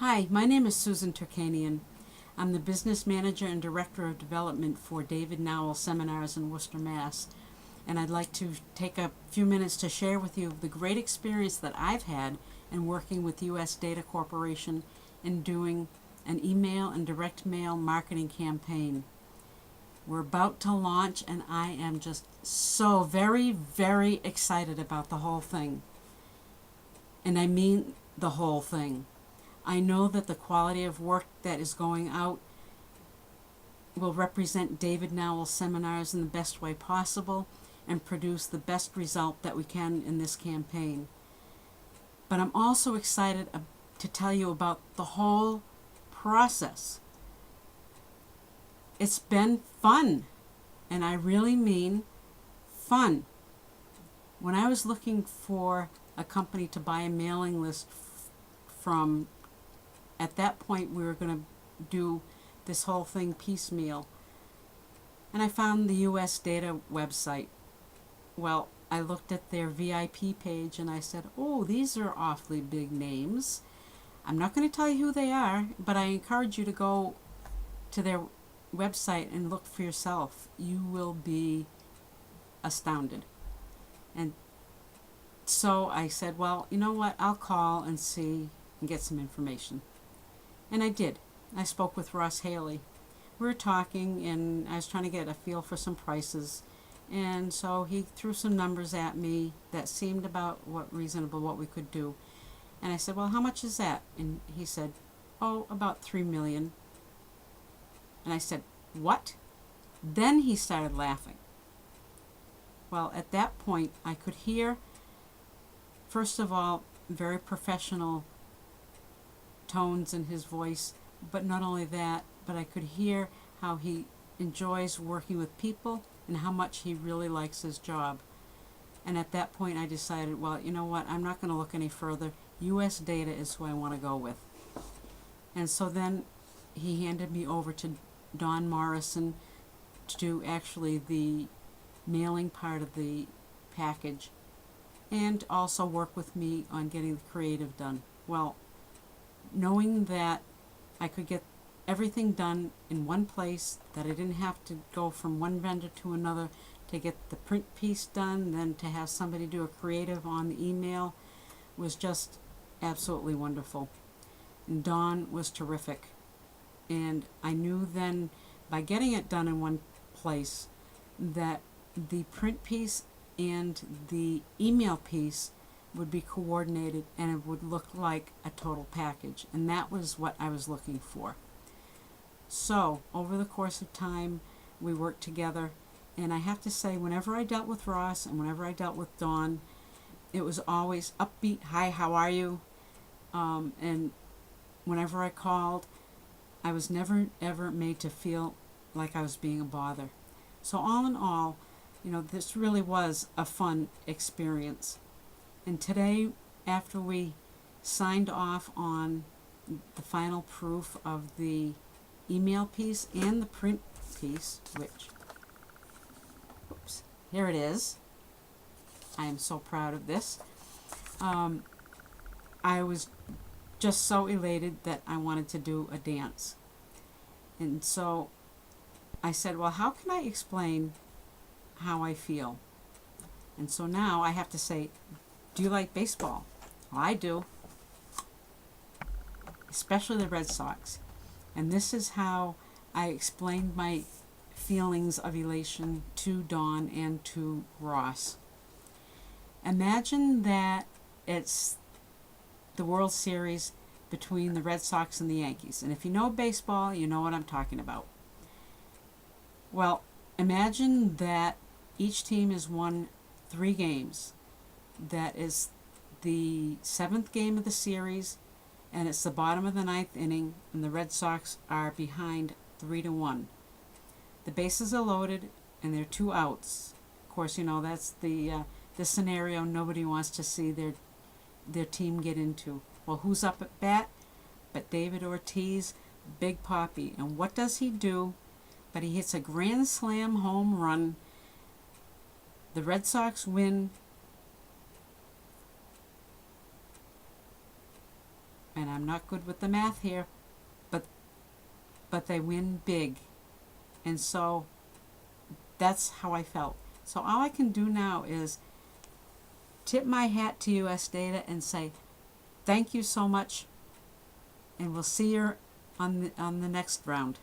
Hi, my name is Susan Terkanian. I'm the Business Manager and Director of Development for David Nowell Seminars in Worcester, Mass. And I'd like to take a few minutes to share with you the great experience that I've had in working with US Data Corporation in doing an email and direct mail marketing campaign. We're about to launch and I am just so very excited about the whole thing. And I mean the whole thing. I know that the quality of work that is going out will represent David Nowell Seminars in the best way possible and produce the best result that we can in this campaign. But I'm also excited to tell you about the whole process. It's been fun, and I really mean fun. When I was looking for a company to buy a mailing list from, at that point we were going to do this whole thing piecemeal, and I found the US Data website. Well, I looked at their VIP page and I said, oh, these are awfully big names. I'm not going to tell you who they are, but I encourage you to go to their website and look for yourself. You will be astounded. And so I said, well, you know what, I'll call and see and get some information. And I did. I spoke with Ross Haley. We were talking and I was trying to get a feel for some prices, and so he threw some numbers at me that seemed about reasonable what we could do. And I said, well, how much is that? And he said, oh, about $3 million. And I said, what? Then he started laughing. Well, at that point I could hear, first of all, very professional tones in his voice, but not only that, but I could hear how he enjoys working with people and how much he really likes his job. And at that point I decided, well, you know what, I'm not going to look any further. US Data is who I want to go with. And so then he handed me over to Don Morrison to do actually the mailing part of the package and also work with me on getting the creative done. Well, knowing that I could get everything done in one place, that I didn't have to go from one vendor to another to get the print piece done, then to have somebody do a creative on the email, was just absolutely wonderful. And Dawn was terrific. And I knew then, by getting it done in one place, that the print piece and the email piece would be coordinated and it would look like a total package. And that was what I was looking for. So over the course of time we worked together, and I have to say, whenever I dealt with Ross and whenever I dealt with Dawn, it was always upbeat, hi, how are you? And whenever I called, I was never ever made to feel like I was being a bother. So all in all, you know, this really was a fun experience. And today, after we signed off on the final proof of the email piece and the print piece, which, oops, here it is. I am so proud of this. I was just so elated that I wanted to do a dance. And so I said, well, how can I explain how I feel? And so now I have to say, do you like baseball? Well, I do. Especially the Red Sox. And this is how I explained my feelings of elation to Dawn and to Ross. Imagine that it's the World Series between the Red Sox and the Yankees. And if you know baseball, you know what I'm talking about. Well, imagine that each team has won 3 games. That is the 7th game of the series, and it's the bottom of the 9th inning, and the Red Sox are behind 3-1. The bases are loaded, and there are 2 outs. Of course, you know, that's the scenario nobody wants to see their team get into. Well, who's up at bat? But David Ortiz, Big Papi. And what does he do? But he hits a grand slam home run. The Red Sox win. and I'm not good with the math here, but they win big. And so that's how I felt. So all I can do now is tip my hat to US Data and say thank you so much, and we'll see you on the next round.